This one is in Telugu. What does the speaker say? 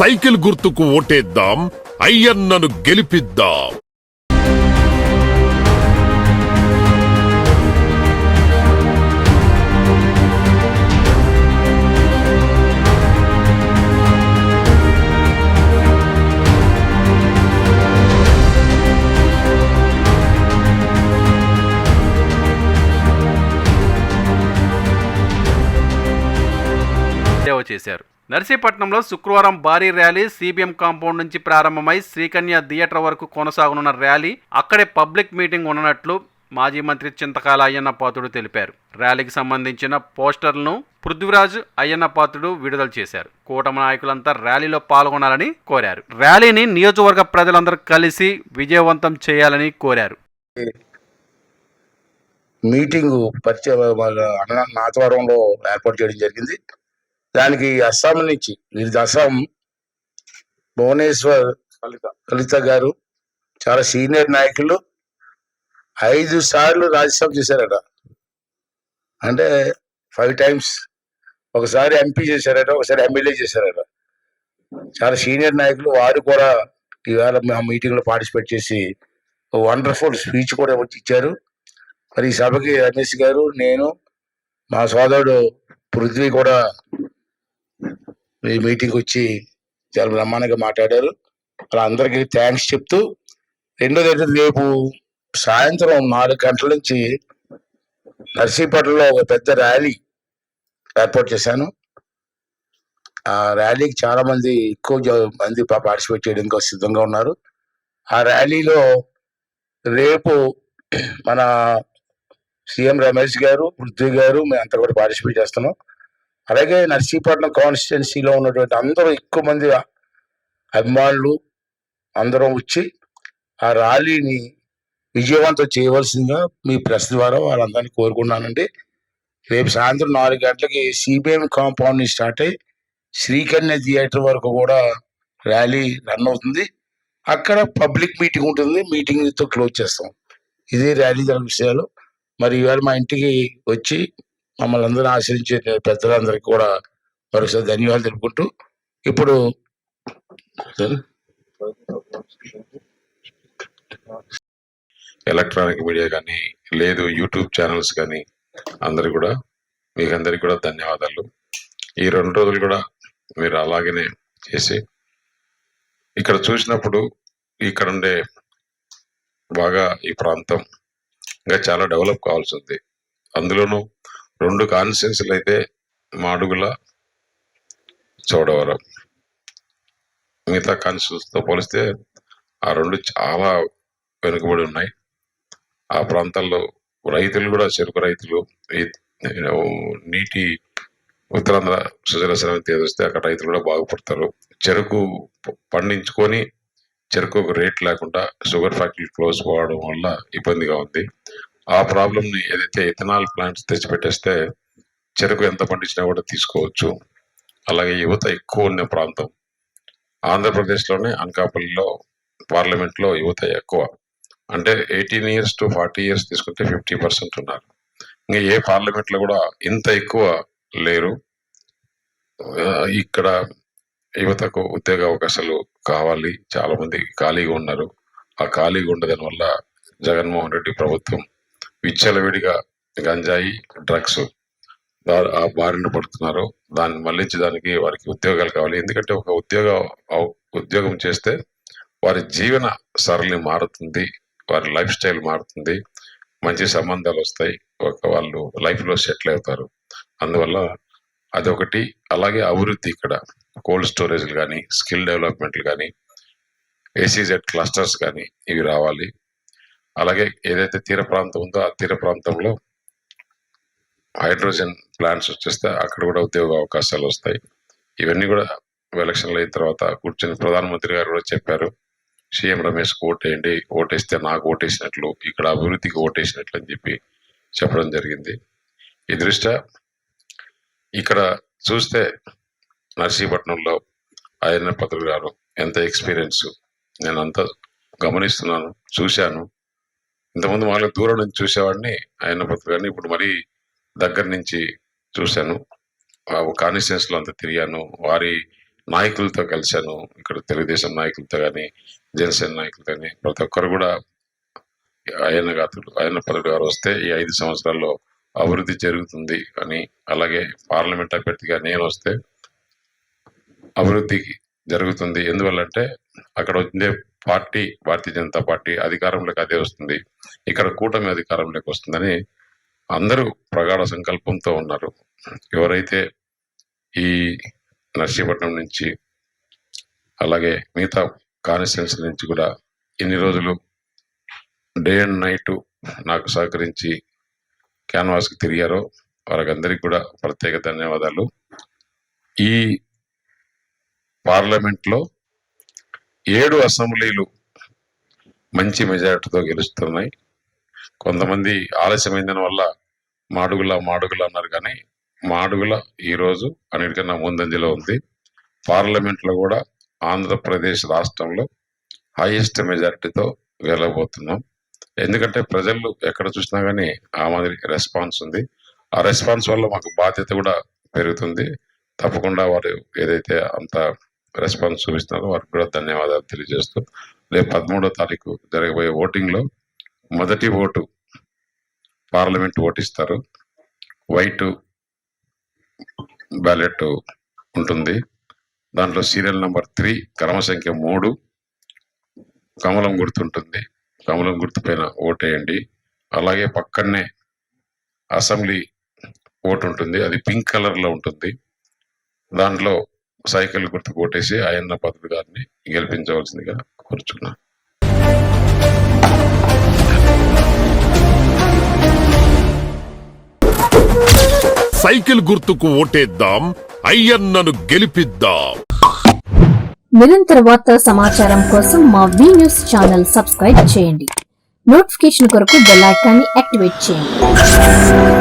సైకిల్ గుర్తుకు ఓటేద్దాం, అయ్యన్నను గెలిపిద్దాం. చేశారు. నర్సీపట్నంలో శుక్రవారం భారీ ర్యాలీ సిబిఎం కాంపౌండ్ నుంచి ప్రారంభమై శ్రీకన్య థియేటర్ వరకు కొనసాగనున్న ర్యాలీ అక్కడే పబ్లిక్ మీటింగ్ ఉన్నట్లు మాజీ మంత్రి చింతకాల అయ్యన్న పాత్రుడు తెలిపారు. ర్యాలీకి సంబంధించిన పోస్టర్లను పృథ్వీరాజ్ అయ్యన్న పాత్రుడు విడుదల చేశారు. కూటమి నాయకులంతా ర్యాలీలో పాల్గొనాలని కోరారు. ర్యాలీని నియోజకవర్గ ప్రజలందరూ కలిసి విజయవంతం చేయాలని కోరారు. మీటింగు నాతవరంలో ఏర్పాటు చేయడం జరిగింది. దానికి అస్సాం నుంచి అస్సాం భువనేశ్వర్ లలిత గారు చాలా సీనియర్ నాయకులు 5 సార్లు రాజ్యసభ చేశారట. అంటే 5 times. ఒకసారి ఎంపీ చేశారట, ఒకసారి ఎమ్మెల్యే చేశారట. చాలా సీనియర్ నాయకులు. వారు కూడా ఈవేళ మా మీటింగ్ లో పార్టిసిపేట్ చేసి వండర్ఫుల్ స్పీచ్ కూడా ఇచ్చారు. మరి ఈ సభకి రమేష్ గారు, నేను, మా సోదరుడు పృథ్వీ కూడా ఈ మీటింగ్ వచ్చి చాలా బ్రహ్మాండంగా మాట్లాడారు. అలా అందరికీ థ్యాంక్స్ చెప్తూ, రెండోది రేపు సాయంత్రం 4 గంటల నుంచి నర్సీపట్నంలో ఒక పెద్ద ర్యాలీ ఏర్పాటు చేశాను. ఆ ర్యాలీకి చాలా మంది, ఎక్కువ మంది పార్టిసిపేట్ చేయడానికి సిద్ధంగా ఉన్నారు. ఆ ర్యాలీలో రేపు మన సీఎం రమేష్ గారు, పృథ్వీ గారు, మేమంతా కూడా పార్టిసిపేట్ చేస్తున్నాం. అలాగే నర్సీపట్నం కాన్స్టిట్యున్సీలో ఉన్నటువంటి అందరూ ఎక్కువ మంది అభిమానులు అందరం వచ్చి ఆ ర్యాలీని విజయవంతం చేయవలసిందిగా మీ ప్రెస్ ద్వారా వాళ్ళందరినీ కోరుకున్నానండి. రేపు సాయంత్రం 4 గంటలకి సిబిఎం కాంపౌండ్ నుంచి స్టార్ట్ అయ్యి శ్రీకన్య థియేటర్ వరకు కూడా ర్యాలీ రన్ అవుతుంది. అక్కడ పబ్లిక్ మీటింగ్ ఉంటుంది. మీటింగ్తో క్లోజ్ చేస్తాం. ఇదే ర్యాలీ జరిగిన విషయాలు. మరి ఇవాళ మా ఇంటికి వచ్చి మమ్మల్ని అందరూ ఆశ్రయించే పెద్దలందరికీ కూడా మరోసారి ధన్యవాదాలు తెలుపుకుంటూ, ఇప్పుడు ఎలక్ట్రానిక్ మీడియా కానీ లేదు యూట్యూబ్ ఛానల్స్ కానీ మీకందరికి కూడా ధన్యవాదాలు. ఈ 2 రోజులు కూడా మీరు అలాగనే చేసి ఇక్కడ చూసినప్పుడు ఇక్కడ ఉండే బాగా ఈ ప్రాంతం ఇంకా చాలా డెవలప్ కావాల్సి ఉంది. అందులోనూ 2 కాన్స్టిట్యున్సీలు అయితే మాడుగుల, చోడవరం. మిగతా కాన్స్టిట్యున్సీతో పోలిస్తే ఆ 2 చాలా వెనుకబడి ఉన్నాయి. ఆ ప్రాంతాల్లో రైతులు కూడా, చెరుకు రైతులు, నీటి ఉత్తరాంధ్ర సుజల శ్రవంతి వస్తే అక్కడ రైతులు కూడా బాగుపడతారు. చెరుకు పండించుకొని చెరుకు రేట్ లేకుండా షుగర్ ఫ్యాక్టరీ క్లోజ్ పోవడం వల్ల ఇబ్బందిగా ఉంది. ఆ ప్రాబ్లంని ఏదైతే ఇథనాల్ ప్లాంట్స్ తెచ్చిపెట్టేస్తే చెరుకు ఎంత పండించినా కూడా తీసుకోవచ్చు. అలాగే యువత ఎక్కువ ఉన్న ప్రాంతం ఆంధ్రప్రదేశ్లోనే అనకాపల్లిలో పార్లమెంట్లో యువత ఎక్కువ. అంటే 18 years to 40 years తీసుకుంటే 50% ఉన్నారు. ఇంకా ఏ పార్లమెంట్లో కూడా ఇంత ఎక్కువ లేరు. ఇక్కడ యువతకు ఉద్యోగ అవకాశాలు కావాలి. చాలా మంది ఖాళీగా ఉన్నారు. ఆ ఖాళీగా ఉండదని వల్ల జగన్మోహన్ రెడ్డి ప్రభుత్వం విచ్చలవిడిగా గంజాయి, డ్రగ్స్ ఆ బారిన పడుతున్నారు. దాన్ని మళ్లించడానికి వారికి ఉద్యోగాలు కావాలి. ఎందుకంటే ఒక ఉద్యోగం చేస్తే వారి జీవన సరళి మారుతుంది, వారి లైఫ్ స్టైల్ మారుతుంది, మంచి సంబంధాలు వస్తాయి, వాళ్ళు లైఫ్ లో సెటిల్ అవుతారు. అందువల్ల అదొకటి. అలాగే అభివృద్ధి, ఇక్కడ కోల్డ్ స్టోరేజ్లు కానీ, స్కిల్ డెవలప్మెంట్లు కానీ, ఏసీజెడ్ క్లస్టర్స్ కానీ ఇవి రావాలి. అలాగే ఏదైతే తీర ప్రాంతం ఉందో ఆ తీర ప్రాంతంలో హైడ్రోజన్ ప్లాంట్స్ వచ్చేస్తే అక్కడ కూడా ఉద్యోగ అవకాశాలు వస్తాయి. ఇవన్నీ కూడా ఎలక్షన్లు అయిన తర్వాత కూర్చొని ప్రధానమంత్రి గారు కూడా చెప్పారు, సీఎం రమేష్ ఓటేయండి, ఓటేస్తే నాకు ఓటేసినట్లు, ఇక్కడ అభివృద్ధికి ఓటేసినట్లు అని చెప్పి చెప్పడం జరిగింది. ఈ దృష్ట్యా ఇక్కడ చూస్తే నర్సీపట్నంలో అయ్యన్న పాత్రుడు గారు ఎంత ఎక్స్పీరియన్స్, నేను అంతా గమనిస్తున్నాను, చూశాను. ఇంతకుముందు వాళ్ళకి దూరం నుంచి చూసేవాడిని అయ్యన్న పాత్రుడు గారిని, ఇప్పుడు మరీ దగ్గర నుంచి చూశాను. కాన్స్టిట్యున్సీలో అంతా తిరిగాను, వారి నాయకులతో కలిశాను. ఇక్కడ తెలుగుదేశం నాయకులతో కానీ, జనసేన నాయకులతో కానీ ప్రతి ఒక్కరు కూడా ఆయన పదవి గారు వస్తే ఈ 5 సంవత్సరాల్లో అభివృద్ధి జరుగుతుంది అని, అలాగే పార్లమెంట్ అభ్యర్థిగా నేను వస్తే అభివృద్ధి జరుగుతుంది. ఎందువల్లంటే అక్కడ ఉండే పార్టీ భారతీయ జనతా పార్టీ అధికారంలోకి అదే వస్తుంది, ఇక్కడ కూటమి అధికారంలోకి వస్తుందని అందరూ ప్రగాఢ సంకల్పంతో ఉన్నారు. ఎవరైతే ఈ నర్సీపట్నం నుంచి అలాగే మిగతా కాన్స్టిట్యున్సీ నుంచి కూడా ఇన్ని రోజులు డే అండ్ నైట్ నాకు సహకరించి క్యాన్వాస్కి తిరిగారో వారందరికీ కూడా ప్రత్యేక ధన్యవాదాలు. ఈ పార్లమెంట్లో 7 అసెంబ్లీలు మంచి మెజారిటీతో గెలుస్తున్నాయి. కొంతమంది ఆలస్యమైన వల్ల మాడుగుల అన్నారు, కానీ మాడుగుల ఈరోజు అన్నిటికన్నా ముందంజలో ఉంది. పార్లమెంట్లో కూడా ఆంధ్రప్రదేశ్ రాష్ట్రంలో హైయెస్ట్ మెజారిటీతో గెలవబోతున్నాం. ఎందుకంటే ప్రజలు ఎక్కడ చూసినా కానీ ఆ మాదిరి రెస్పాన్స్ ఉంది. ఆ రెస్పాన్స్ వల్ల మాకు బాధ్యత కూడా పెరుగుతుంది. తప్పకుండా వారు ఏదైతే అంత రెస్పాన్స్ చూపిస్తున్నారో వారికి కూడా ధన్యవాదాలు తెలియజేస్తూ, రేపు 13వ తారీఖు జరగబోయే ఓటింగ్లో మొదటి ఓటు పార్లమెంట్ ఓటిస్తారు. వైట్ బ్యాలెట్ ఉంటుంది. దాంట్లో సీరియల్ నెంబర్ 3 క్రమ సంఖ్య 3 కమలం గుర్తుంటుంది. కమలం గుర్తు పైన ఓటేయండి. అలాగే పక్కనే అసెంబ్లీ ఓటు ఉంటుంది, అది పింక్ కలర్ లో ఉంటుంది. దాంట్లో సైకిల్ గుర్తుకు ఓటేసి అయ్యన్న పాత్రుడు గారిని గెలిపించవలసిందిగా కోరుచున్నా. సైకిల్ గుర్తుకు ఓటేద్దాం, అయ్యన్నను గెలిపిద్దాం. నిరంతర వార్తా సమాచారం కోసం మా వి న్యూస్ ఛానల్ సబ్స్క్రైబ్ చేయండి. నోటిఫికేషన్ కొరకు బెల్ ఐకాన్ని యాక్టివేట్ చేయండి.